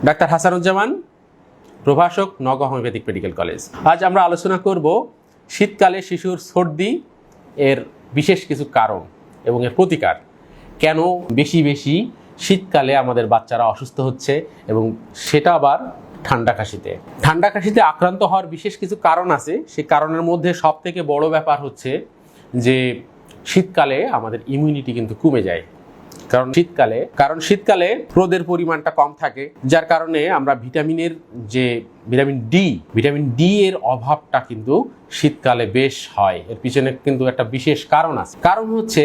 Doctor Hasanuzzaman, প্রভাষক, Naogaon homeopathic medical college. আজ আমরা আলোচনা করব শীতকালে শিশুর সর্দি এর বিশেষ কিছু কারণ এবং এর প্রতিকার। কেন বেশি বেশি শীতকালে আমাদের বাচ্চারা অসুস্থ হচ্ছে এবং সেটা আবার ঠান্ডা কাশিতে আক্রান্ত হওয়ার বিশেষ কিছু কারণ আছে। সেই কারণের মধ্যে সব থেকে বড় ব্যাপার হচ্ছে যে শীতকালে আমাদের ইমিউনিটি কিন্তু কমে যায়। কারণ শীতকালে রোদের পরিমাণটা কম থাকে, যার কারণে আমরা ভিটামিন ডি এর অভাবটা কিন্তু শীতকালে বেশ হয়। এর পিছনে কিন্তু একটা বিশেষ কারণ আছে। কারণ হচ্ছে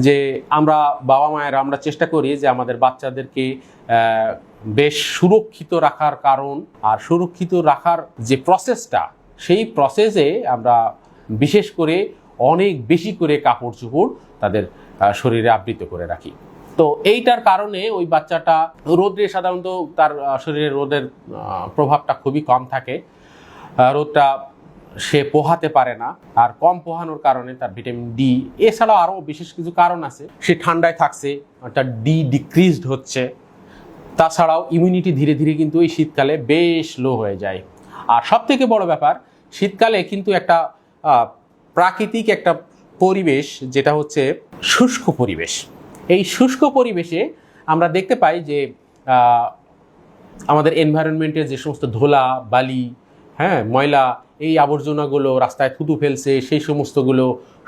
যে আমরা বাবা মায়েরা আমরা চেষ্টা করি যে আমাদের বাচ্চাদেরকে বেশ সুরক্ষিত রাখার কারণ, আর সুরক্ষিত রাখার যে প্রসেসটা, সেই প্রসেসে আমরা বিশেষ করে অনেক বেশি করে কাপড় চোপড় তাদের শরীরে আবৃত করে রাখি। তো এইটার কারণে ওই বাচ্চাটা রোদে সাধারণত তার শরীরে রোদের প্রভাবটা খুবই কম থাকে, রোদটা সে পোহাতে পারে না, আর কম পোহানোর কারণে তার ভিটামিন ডি, এছাড়াও আরও বিশেষ কিছু কারণ আছে। সে ঠান্ডায় থাকছে, তার ডি ডিক্রিজড হচ্ছে। তাছাড়াও ইমিউনিটি ধীরে ধীরে কিন্তু এই শীতকালে বেশ লো হয়ে যায়। আর সব থেকে বড় ব্যাপার, শীতকালে কিন্তু একটা প্রাকৃতিক একটা পরিবেশ, যেটা হচ্ছে শুষ্ক পরিবেশ। এই শুষ্ক পরিবেশে আমরা দেখতে পাই যে আমাদের এনভায়রনমেন্টের যে সমস্ত ধুলা বালি, ময়লা, এই আবর্জনাগুলো রাস্তায় থুতু ফেলছে, সেই সমস্তগুলো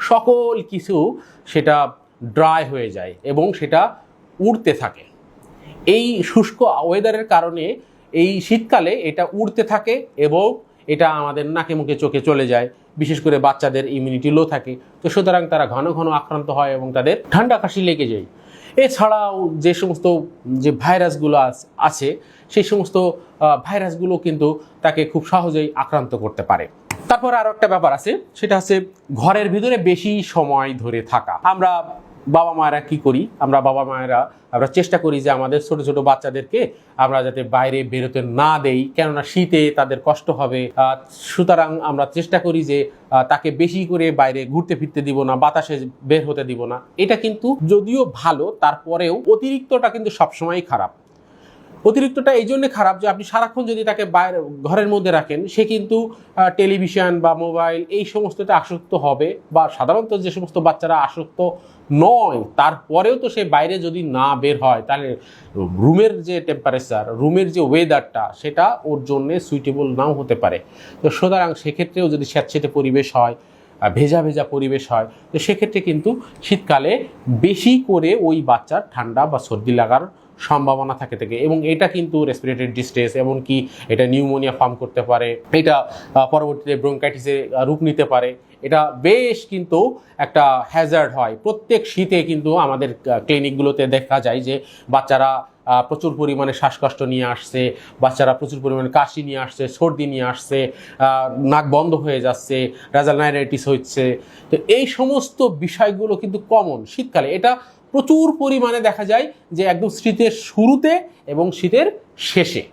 সকল কিছু সেটা ড্রাই হয়ে যায় এবং সেটা উড়তে থাকে। এই শুষ্ক ওয়েদারের কারণে এই শীতকালে এটা উড়তে থাকে এবং এটা আমাদের নাকে মুখে চোখে চলে যায়। বিশেষ করে বাচ্চাদের ইমিউনিটি লো থাকে, তো সুতরাং তারা ঘন ঘন আক্রান্ত হয় এবং তাদের ঠান্ডা কাশি লেগে যায়। এছাড়াও যে সমস্ত ভাইরাসগুলো আছে, সেই সমস্ত ভাইরাসগুলো কিন্তু তাকে খুব সহজেই আক্রান্ত করতে পারে। তারপর আরও একটা ব্যাপার আছে, সেটা হচ্ছে ঘরের ভিতরে বেশি সময় ধরে থাকা। আমরা বাবা মায়েরা কি করি, আমরা চেষ্টা করি যে আমাদের ছোট ছোট বাচ্চাদেরকে আমরা যাতে বাইরে বেরোতে না দেই, কেননা শীতে তাদের কষ্ট হবে। সুতরাং আমরা চেষ্টা করি যে তাকে বেশি করে বাইরে ঘুরতে ফিরতে দিব না, বাতাসে বের হতে দিব না। এটা কিন্তু যদিও ভালো, তারপরেও অতিরিক্তটা কিন্তু সবসময়ই খারাপ। অতিরিক্তটা এই জন্য খারাপ যে আপনি সারাক্ষণ যদি তাকে বাইরে ঘরের মধ্যে রাখেন, সে কিন্তু টেলিভিশন বা মোবাইল এই সমস্ততে আসক্ত হবে। বা সাধারণত যে সমস্ত বাচ্চারা আসক্ত নয়, তারপরেও তো সে বাইরে যদি না বের হয়, তাহলে রুমের যে টেম্পারেচার, রুমের যে ওয়েদারটা, সেটা ওর জন্য সুইটেবল নাও হতে পারে। তো সুতরাং সেক্ষেত্রেও যদি স্যাঁতসেঁতে পরিবেশ হয়, ভেজা ভেজা পরিবেশ হয়, তো সেক্ষেত্রে কিন্তু শীতকালে বেশি করে ওই বাচ্চার ঠান্ডা বা সর্দি লাগার সম্ভাবনা থাকে এবং এটা কিন্তু রেসপিরেটরি ডিস্ট্রেস, এমনকি এটা নিউমোনিয়া ফর্ম করতে পারে, এটা পরবর্তীতে ব্রঙ্কাইটিসে রূপ নিতে পারে। এটা বেশ কিন্তু একটা হ্যাজার্ড হয়। প্রত্যেক শীতে কিন্তু আমাদের ক্লিনিকগুলোতে দেখা যায় যে বাচ্চারা প্রচুর পরিমাণে শ্বাসকষ্ট নিয়ে আসছে, বাচ্চারা প্রচুর পরিমাণে কাশি নিয়ে আসছে, সর্দি নিয়ে আসছে, নাক বন্ধ হয়ে যাচ্ছে, রেজাল্টনাইটিস হচ্ছে। তো এই সমস্ত বিষয়গুলো কিন্তু কমন শীতকালে। এটা প্রচুর পরিমাণে দেখা যায় যে একদম শীতের শুরুতে এবং শীতের শেষে।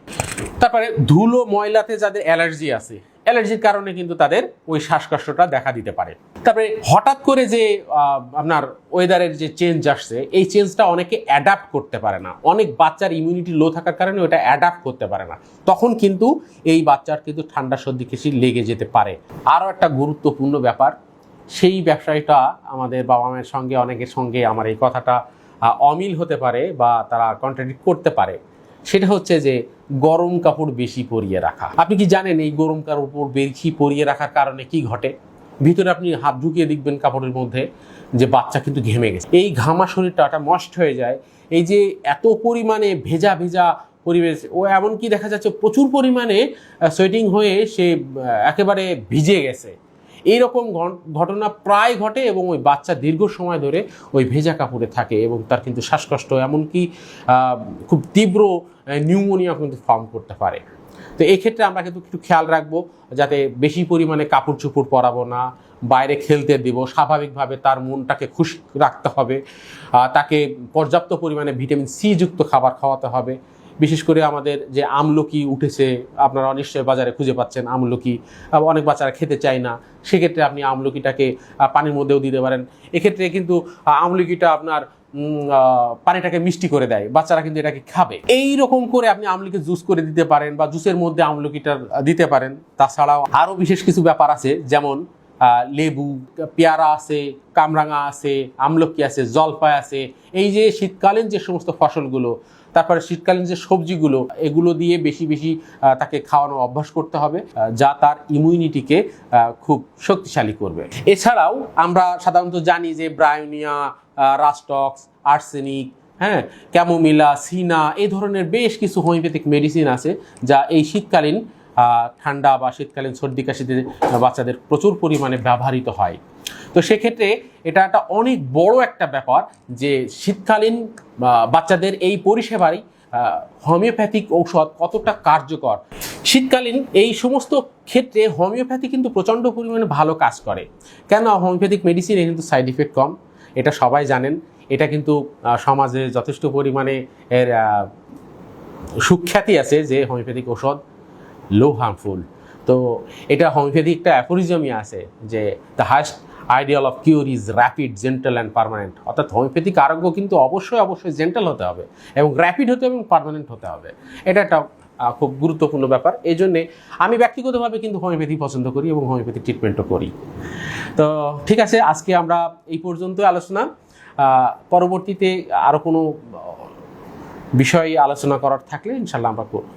তারপরে ধুলো ময়লাতে যাদের অ্যালার্জি আছে, অ্যালার্জির কারণে কিন্তু তাদের ওই শ্বাসকষ্টটা দেখা দিতে পারে। তারপরে হঠাৎ করে যে আপনার ওয়েদারের যে চেঞ্জ আসছে, এই চেঞ্জটা অনেকে অ্যাডাপ্ট করতে পারে না। অনেক বাচ্চার ইমিউনিটি লো থাকার কারণে ওটা অ্যাডাপ্ট করতে পারে না, তখন কিন্তু এই বাচ্চার কিন্তু ঠান্ডা সর্দি কাশি লেগে যেতে পারে। আরও একটা গুরুত্বপূর্ণ ব্যাপার, সেই ব্যবসায়ীটা আমাদের বাবা মায়ের সঙ্গে, অনেকের সঙ্গে আমার এই কথাটা অমিল হতে পারে বা তারা কন্ট্রাডিক্ট করতে পারে। সেটা হচ্ছে যে গরম কাপড় বেশি পরিয়ে রাখা। আপনি কি জানেন এই গরম কাপড় বেশি পরিয়ে রাখার কারণে কি ঘটে? ভিতরে আপনি হাত ঢুকিয়ে দেখবেন কাপড়ের মধ্যে যে বাচ্চা কিন্তু ঘেমে গেছে। এই ঘামা শরীরটা মস্ট হয়ে যায়। এই যে এত পরিমাণে ভেজা ভেজা পরিবেশ, ও এমনকি দেখা যাচ্ছে প্রচুর পরিমাণে সোয়েটিং হয়ে সে একেবারে ভিজে গেছে। এইরকম ঘটনা প্রায় ঘটে এবং ওই বাচ্চা দীর্ঘ সময় ধরে ওই ভেজা কাপড়ে থাকে এবং তার কিন্তু শ্বাসকষ্ট, এমনকি খুব তীব্র নিউমোনিয়া কিন্তু ফর্ম করতে পারে। তো এই ক্ষেত্রে আমরা কিন্তু একটু খেয়াল রাখবো যাতে বেশি পরিমাণে কাপড় চোপড় পরাবো না, বাইরে খেলতে দিব, স্বাভাবিকভাবে তার মনটাকে খুশি রাখতে হবে, তাকে পর্যাপ্ত পরিমাণে ভিটামিন সি যুক্ত খাবার খাওয়াতে হবে। বিশেষ করে আমাদের যে আমলকি উঠেছে, আপনারা নিশ্চয়ই বাজারে খুঁজে পাচ্ছেন আমলকি, অনেক বাচ্চারা খেতে চায় না, সেক্ষেত্রে আপনি আমলকিটাকে পানির মধ্যেও দিতে পারেন। এক্ষেত্রে কিন্তু আমলকিটা আপনার পানিটাকে মিষ্টি করে দেয়, বাচ্চারা কিন্তু এটাকে খাবে। এই রকম করে আপনি আমলকি জুস করে দিতে পারেন বা জুসের মধ্যে আমলকিটা দিতে পারেন। তাছাড়াও আরও বিশেষ কিছু ব্যাপার আছে, যেমন লেবু, পেয়ারা আছে, কামরাঙা আছে, আমলকি আছে, জলপাই আছে। এই যে শীতকালীন যে সমস্ত ফসলগুলো, তারপরে শীতকালীন যে সবজিগুলো, এগুলো দিয়ে বেশি বেশি তাকে খাওয়ানো অভ্যাস করতে হবে, যা তার ইমিউনিটিকে খুব শক্তিশালী করবে। এছাড়াও আমরা সাধারণত জানি যে ব্রায়োনিয়া, রাস্টক্স, আর্সেনিক, হ্যাঁ, ক্যামোমিলা, সিনা, এই ধরনের বেশ কিছু হোমিওপ্যাথিক মেডিসিন আছে যা এই শীতকালীন ঠান্ডা বা শীতকালীন সর্দি কাশিতে বাচ্চাদের প্রচুর পরিমাণে ব্যবহৃত হয়। তো সেক্ষেত্রে এটা একটা অনেক বড় একটা ব্যাপার যে শীতকালীন বাচ্চাদের এই পরিষেবায় হোমিওপ্যাথিক ঔষধ কতটা কার্যকর। শীতকালীন এই সমস্ত ক্ষেত্রে হোমিওপ্যাথি কিন্তু প্রচণ্ড পরিমাণে ভালো কাজ করে। কেন? হোমিওপ্যাথিক মেডিসিনে কিন্তু সাইড ইফেক্ট কম, এটা সবাই জানেন। এটা কিন্তু সমাজে যথেষ্ট পরিমাণে এর সুখ্যাতি আছে যে হোমিওপ্যাথিক ঔষধ লো হার্মফুল। তো এটা হোমিওপ্যাথি একটা অ্যাফোরিজমই আছে যে the highest ideal of cure is rapid, gentle and permanent. অর্থাৎ হোমিওপ্যাথিক আরোগ্য কিন্তু অবশ্যই অবশ্যই জেন্টাল হতে হবে এবং র্যাপিড হতে হবে এবং পার্মানেন্ট হতে হবে। এটা একটা খুব গুরুত্বপূর্ণ ব্যাপার। এই জন্যে আমি ব্যক্তিগতভাবে কিন্তু হোমিওপ্যাথি পছন্দ করি এবং হোমিওপ্যাথি ট্রিটমেন্টও করি। তো ঠিক আছে, আজকে আমরা এই পর্যন্তই আলোচনা। পরবর্তীতে আরও কোনো বিষয় আলোচনা করার থাকলে ইনশাল্লাহ আমরা করব।